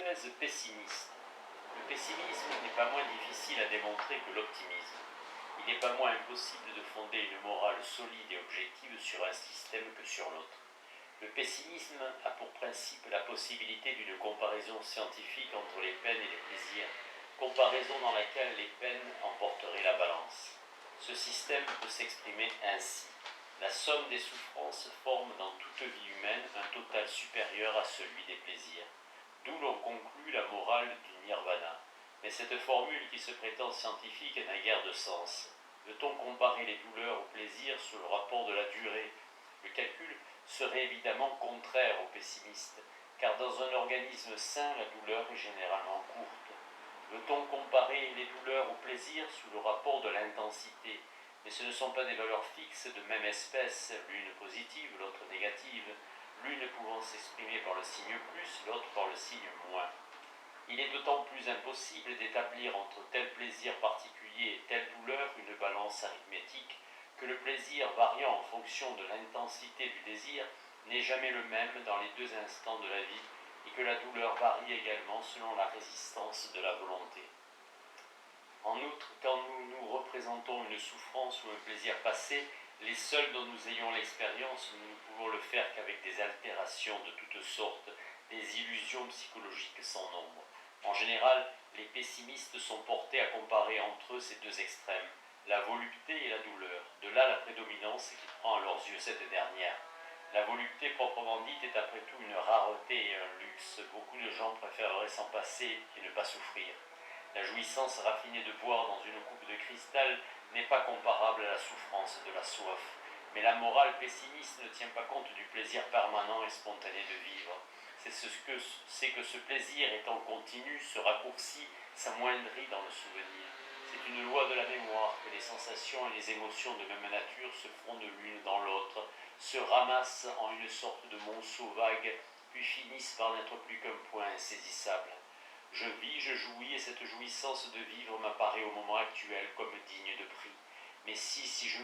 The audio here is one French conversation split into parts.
hypothèse pessimiste. Le pessimisme n'est pas moins difficile à démontrer que l'optimisme. Il n'est pas moins impossible de fonder une morale solide et objective sur un système que sur l'autre. Le pessimisme a pour principe la possibilité d'une comparaison scientifique entre les peines et les plaisirs, comparaison dans laquelle les peines emporteraient la balance. Ce système peut s'exprimer ainsi. La somme des souffrances forme dans toute vie humaine un total supérieur à celui des plaisirs. D'où l'on conclut la morale du nirvana. Mais cette formule qui se prétend scientifique n'a guère de sens. Veut-on comparer les douleurs aux plaisirs sous le rapport de la durée? Le calcul serait évidemment contraire aux pessimistes, car dans un organisme sain, la douleur est généralement courte. Veut-on comparer les douleurs aux plaisirs sous le rapport de l'intensité? Mais ce ne sont pas des valeurs fixes de même espèce, l'une positive, l'autre négative, l'une pouvant s'exprimer par le signe plus, l'autre par le signe moins. Il est d'autant plus impossible d'établir entre tel plaisir particulier et telle douleur une balance arithmétique que le plaisir variant en fonction de l'intensité du désir n'est jamais le même dans les deux instants de la vie et que la douleur varie également selon la résistance de la volonté. En outre, quand nous représentons une souffrance ou un plaisir passé, les seuls dont nous ayons l'expérience, nous ne pouvons le faire qu'avec des altérations de toutes sortes, des illusions psychologiques sans nombre. En général, les pessimistes sont portés à comparer entre eux ces deux extrêmes, la volupté et la douleur. De là la prédominance qui prend à leurs yeux cette dernière. La volupté proprement dite est après tout une rareté et un luxe. Beaucoup de gens préféreraient s'en passer et ne pas souffrir. La jouissance raffinée de boire dans une coupe de cristal n'est pas comparable à la souffrance de la soif. Mais la morale pessimiste ne tient pas compte du plaisir permanent et spontané de vivre. C'est que ce plaisir étant continu, se raccourcit, s'amoindrit dans le souvenir. C'est une loi de la mémoire que les sensations et les émotions de même nature se fondent l'une dans l'autre, se ramassent en une sorte de monceau vague, puis finissent par n'être plus qu'un point insaisissable. Je vis, je jouis, et cette jouissance de vivre m'apparaît au moment actuel comme digne de prix. Mais si je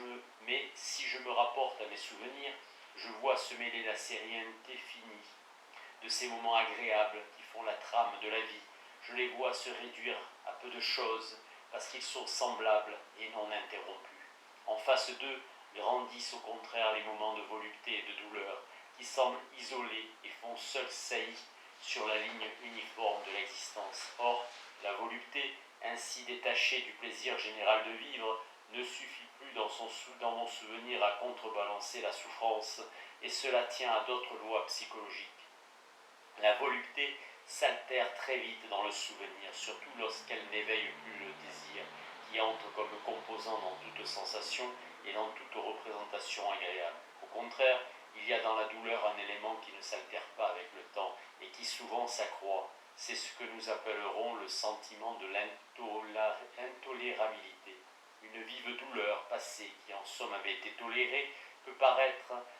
me rapporte à mes souvenirs, je vois se mêler la sérénité finie de ces moments agréables qui font la trame de la vie. Je les vois se réduire à peu de choses, parce qu'ils sont semblables et non interrompus. En face d'eux, grandissent au contraire les moments de volupté et de douleur, qui semblent isolés et font seuls saillie sur la ligne uniforme de l'existence. Or, la volupté, ainsi détachée du plaisir général de vivre, ne suffit plus dans mon souvenir à contrebalancer la souffrance, et cela tient à d'autres lois psychologiques. La volupté s'altère très vite dans le souvenir, surtout lorsqu'elle n'éveille plus le désir, qui entre comme composant dans toute sensation et dans toute représentation agréable. Au contraire, il y a dans la douleur un élément qui ne s'altère pas avec le temps et qui souvent s'accroît. C'est ce que nous appellerons le sentiment de l'intolérabilité. Une vive douleur passée qui en somme avait été tolérée peut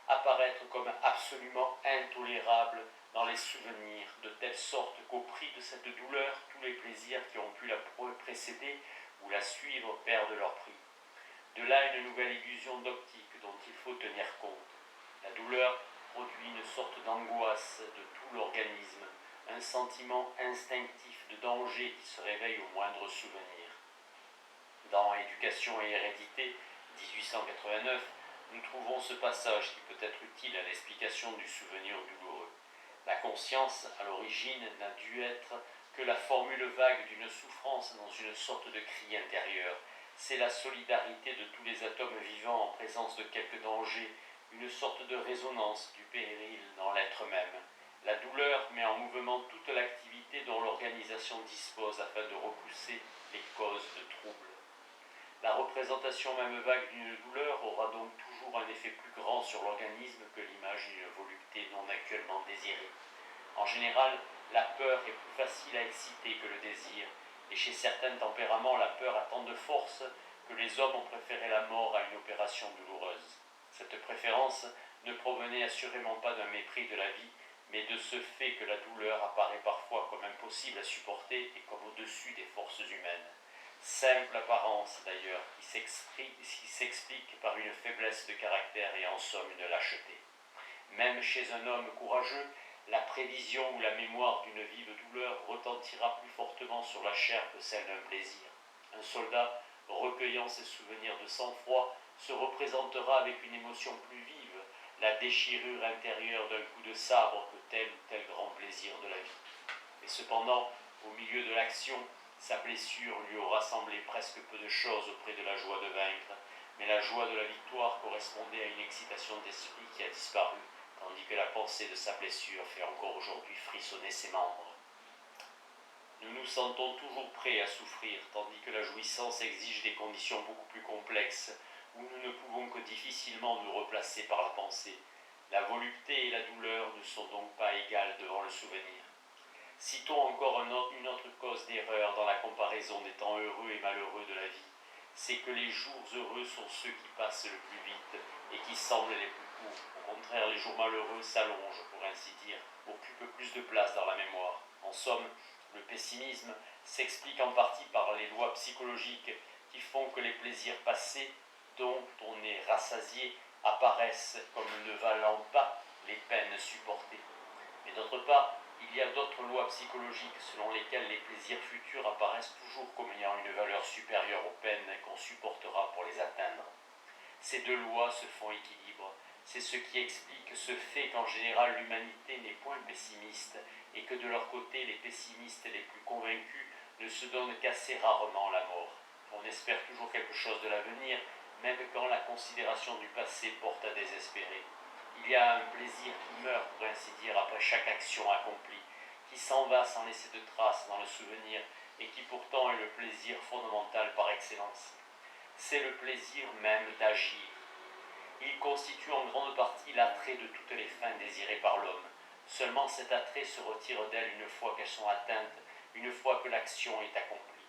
apparaître comme absolument intolérable dans les souvenirs, de telle sorte qu'au prix de cette douleur, tous les plaisirs qui ont pu la précéder ou la suivre perdent leur prix. De là une nouvelle illusion d'optique dont il faut tenir compte. La douleur produit une sorte d'angoisse de tout l'organisme, un sentiment instinctif de danger qui se réveille au moindre souvenir. Dans Éducation et hérédité, 1889, nous trouvons ce passage qui peut être utile à l'explication du souvenir douloureux. La conscience, à l'origine, n'a dû être que la formule vague d'une souffrance dans une sorte de cri intérieur. C'est la solidarité de tous les atomes vivants en présence de quelque danger, une sorte de résonance du péril dans l'être même. La douleur met en mouvement toute l'activité dont l'organisation dispose afin de repousser les causes de troubles. La représentation même vague d'une douleur aura donc toujours un effet plus grand sur l'organisme que l'image d'une volupté non actuellement désirée. En général, la peur est plus facile à exciter que le désir, et chez certains tempéraments, la peur a tant de force que les hommes ont préféré la mort à une opération douloureuse. Cette préférence ne provenait assurément pas d'un mépris de la vie, mais de ce fait que la douleur apparaît parfois comme impossible à supporter et comme au-dessus des forces humaines. Simple apparence d'ailleurs, qui s'explique par une faiblesse de caractère et en somme une lâcheté. Même chez un homme courageux, La prévision ou la mémoire d'une vive douleur retentira plus fortement sur la chair que celle d'un plaisir. Un soldat, recueillant ses souvenirs de sang-froid, se représentera avec une émotion plus vive la déchirure intérieure d'un coup de sabre que tel ou tel grand plaisir de la vie. Et cependant, au milieu de l'action, sa blessure lui aura semblé presque peu de choses auprès de la joie de vaincre, mais la joie de la victoire correspondait à une excitation d'esprit qui a disparu, tandis que la pensée de sa blessure fait encore aujourd'hui frissonner ses membres. Nous nous sentons toujours prêts à souffrir, tandis que la jouissance exige des conditions beaucoup plus complexes, où nous ne pouvons que difficilement nous replacer par la pensée. La volupté et la douleur ne sont donc pas égales devant le souvenir. Citons encore une autre cause d'erreur dans la comparaison des temps heureux et malheureux de la vie. C'est que les jours heureux sont ceux qui passent le plus vite et qui semblent les plus courts. Au contraire, les jours malheureux s'allongent, pour ainsi dire, occupent plus de place dans la mémoire. En somme, le pessimisme s'explique en partie par les lois psychologiques qui font que les plaisirs passés, dont on est rassasié, apparaissent comme ne valant pas les peines supportées. Mais d'autre part, il y a d'autres lois psychologiques selon lesquelles les plaisirs futurs apparaissent toujours comme ayant une valeur supérieure aux peines qu'on supportera pour les atteindre. Ces deux lois se font équilibre. C'est ce qui explique ce fait qu'en général l'humanité n'est point pessimiste et que de leur côté les pessimistes les plus convaincus ne se donnent qu'assez rarement la mort. On espère toujours quelque chose de l'avenir, même quand la considération du passé porte à désespérer. Il y a un plaisir qui meurt, pour ainsi dire, après chaque action accomplie, qui s'en va sans laisser de traces dans le souvenir et qui pourtant est le plaisir fondamental par excellence. C'est le plaisir même d'agir. Il constitue en grande partie l'attrait de toutes les fins désirées par l'homme. Seulement cet attrait se retire d'elles une fois qu'elles sont atteintes, une fois que l'action est accomplie.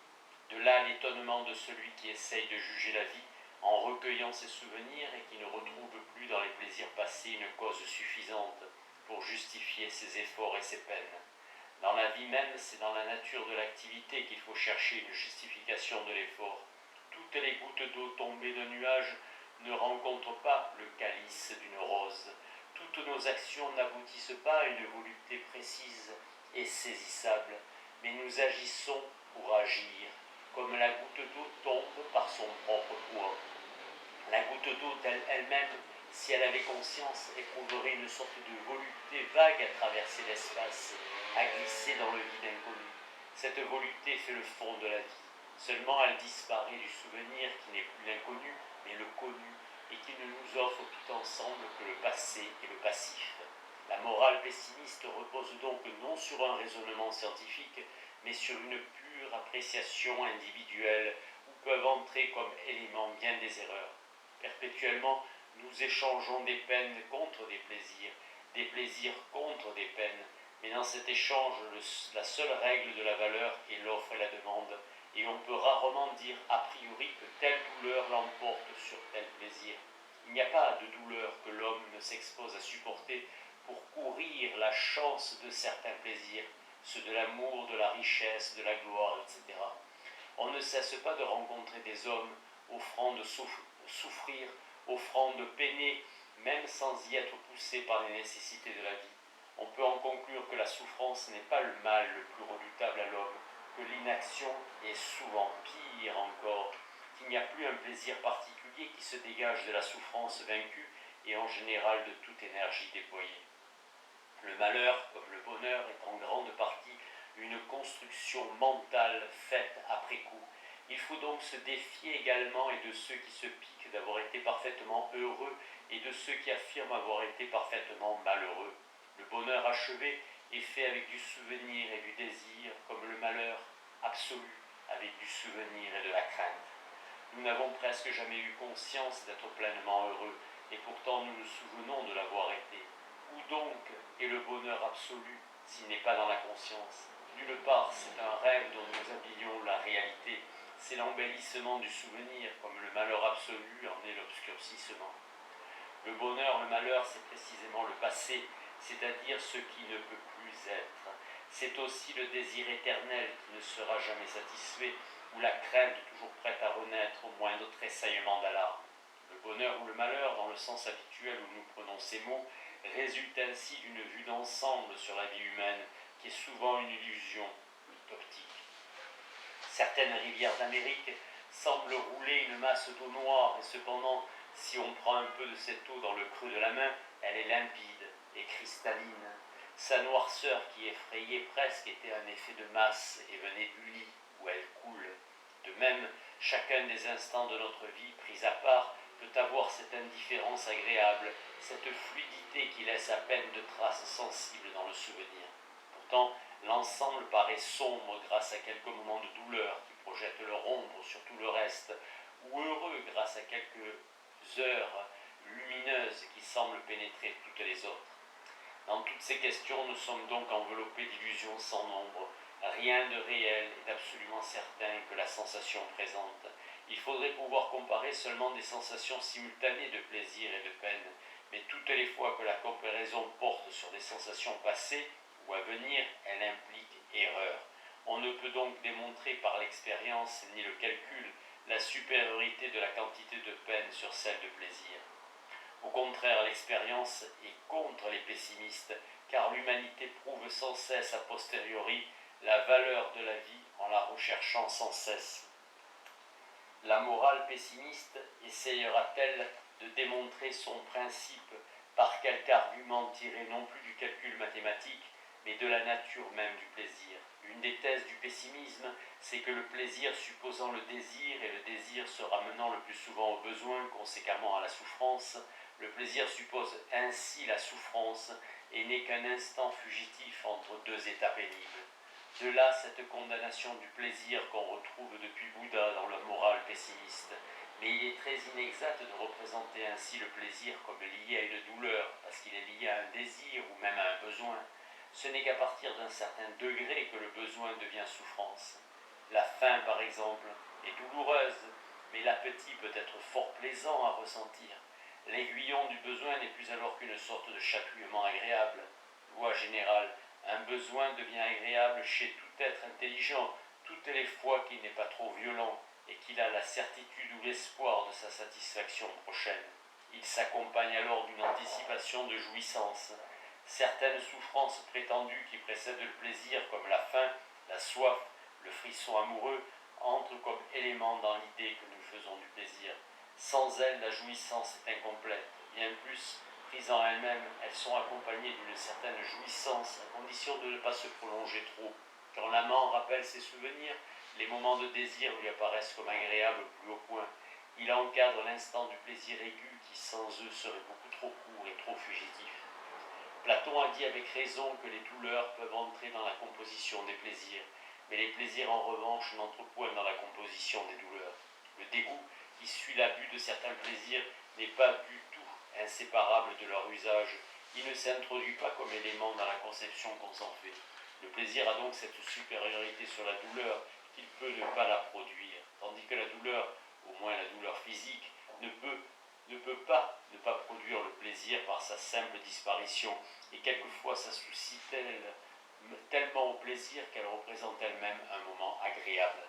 De là l'étonnement de celui qui essaye de juger la vie en recueillant ses souvenirs et qui ne retrouve plus dans les plaisirs passés une cause suffisante pour justifier ses efforts et ses peines. Dans la vie même, c'est dans la nature de l'activité qu'il faut chercher une justification de l'effort. Toutes les gouttes d'eau tombées d'un nuage ne rencontrent pas le calice d'une rose. Toutes nos actions n'aboutissent pas à une volonté précise et saisissable, mais nous agissons pour agir, comme la goutte d'eau tombe par son propre poids. La goutte d'eau elle-même, si elle avait conscience, éprouverait une sorte de volupté vague à traverser l'espace, à glisser dans le vide inconnu. Cette volupté fait le fond de la vie. Seulement elle disparaît du souvenir qui n'est plus l'inconnu, mais le connu, et qui ne nous offre tout ensemble que le passé et le passif. La morale pessimiste repose donc non sur un raisonnement scientifique, mais sur une pure appréciation individuelle où peuvent entrer comme éléments bien des erreurs. Perpétuellement, nous échangeons des peines contre des plaisirs contre des peines, mais dans cet échange, la seule règle de la valeur est l'offre et la demande, et on peut rarement dire a priori que telle douleur l'emporte sur tel plaisir. Il n'y a pas de douleur que l'homme ne s'expose à supporter pour courir la chance de certains plaisirs, ceux de l'amour, de la richesse, de la gloire, etc. On ne cesse pas de rencontrer des hommes offrant de souffrir, offrant de peiner, même sans y être poussé par les nécessités de la vie. On peut en conclure que la souffrance n'est pas le mal le plus redoutable à l'homme, que l'inaction est souvent pire encore, qu'il n'y a plus un plaisir particulier qui se dégage de la souffrance vaincue et en général de toute énergie déployée. Le malheur, comme le bonheur, est en grande partie une construction mentale faite après coup. Il faut donc se défier également et de ceux qui se piquent d'avoir été parfaitement heureux et de ceux qui affirment avoir été parfaitement malheureux. Le bonheur achevé est fait avec du souvenir et du désir, comme le malheur absolu avec du souvenir et de la crainte. Nous n'avons presque jamais eu conscience d'être pleinement heureux, et pourtant nous nous souvenons de l'avoir été. Où donc est le bonheur absolu s'il n'est pas dans la conscience? Nulle part, c'est un rêve dont nous habillons la réalité. C'est l'embellissement du souvenir, comme le malheur absolu en est l'obscurcissement. Le bonheur, le malheur, c'est précisément le passé, c'est-à-dire ce qui ne peut plus être. C'est aussi le désir éternel qui ne sera jamais satisfait, ou la crainte toujours prête à renaître au moindre tressaillement d'alarme. Le bonheur ou le malheur, dans le sens habituel où nous prenons ces mots, résulte ainsi d'une vue d'ensemble sur la vie humaine qui est souvent une illusion, optique. Certaines rivières d'Amérique semblent rouler une masse d'eau noire et cependant, si on prend un peu de cette eau dans le creux de la main, elle est limpide et cristalline. Sa noirceur qui effrayait presque était un effet de masse et venait du lit où elle coule. De même, chacun des instants de notre vie, pris à part, peut avoir cette indifférence agréable, cette fluidité qui laisse à peine de traces sensibles dans le souvenir. Pourtant, l'ensemble paraît sombre grâce à quelques moments de douleur qui projettent leur ombre sur tout le reste, ou heureux grâce à quelques heures lumineuses qui semblent pénétrer toutes les autres. Dans toutes ces questions, nous sommes donc enveloppés d'illusions sans nombre. Rien de réel et d'absolument certain que la sensation présente. Il faudrait pouvoir comparer seulement des sensations simultanées de plaisir et de peine, mais toutes les fois que la comparaison porte sur des sensations passées ou à venir, elle implique erreur. On ne peut donc démontrer par l'expérience ni le calcul la supériorité de la quantité de peine sur celle de plaisir. Au contraire, l'expérience est contre les pessimistes, car l'humanité prouve sans cesse a posteriori la valeur de la vie en la recherchant sans cesse. La morale pessimiste essayera-t-elle de démontrer son principe par quelque argument tiré non plus du calcul mathématique, mais de la nature même du plaisir? Une des thèses du pessimisme, c'est que le plaisir supposant le désir et le désir se ramenant le plus souvent au besoin, conséquemment à la souffrance, le plaisir suppose ainsi la souffrance et n'est qu'un instant fugitif entre deux états pénibles. De là cette condamnation du plaisir qu'on retrouve depuis Bouddha dans la morale pessimiste. Mais il est très inexact de représenter ainsi le plaisir comme lié à une douleur, parce qu'il est lié à un désir ou même à un besoin. Ce n'est qu'à partir d'un certain degré que le besoin devient souffrance. La faim, par exemple, est douloureuse, mais l'appétit peut être fort plaisant à ressentir. L'aiguillon du besoin n'est plus alors qu'une sorte de chatouillement agréable. Loi générale, un besoin devient agréable chez tout être intelligent, toutes les fois qu'il n'est pas trop violent et qu'il a la certitude ou l'espoir de sa satisfaction prochaine. Il s'accompagne alors d'une anticipation de jouissance. Certaines souffrances prétendues qui précèdent le plaisir, comme la faim, la soif, le frisson amoureux, entrent comme éléments dans l'idée que nous faisons du plaisir. Sans elles, la jouissance est incomplète. Bien plus, prises en elles-mêmes, elles sont accompagnées d'une certaine jouissance, à condition de ne pas se prolonger trop. Quand l'amant rappelle ses souvenirs, les moments de désir lui apparaissent comme agréables au plus haut point. Il encadre l'instant du plaisir aigu qui, sans eux, serait beaucoup trop court et trop fugitif. Platon a dit avec raison que les douleurs peuvent entrer dans la composition des plaisirs, mais les plaisirs en revanche n'entrent point dans la composition des douleurs. Le dégoût qui suit l'abus de certains plaisirs n'est pas du tout inséparable de leur usage. Il ne s'introduit pas comme élément dans la conception qu'on s'en fait. Le plaisir a donc cette supériorité sur la douleur qu'il peut ne pas la produire, tandis que la douleur, au moins la douleur physique, ne peut pas ne pas produire le plaisir par sa simple disparition, et quelquefois s'associe tellement au plaisir qu'elle représente elle-même un moment agréable.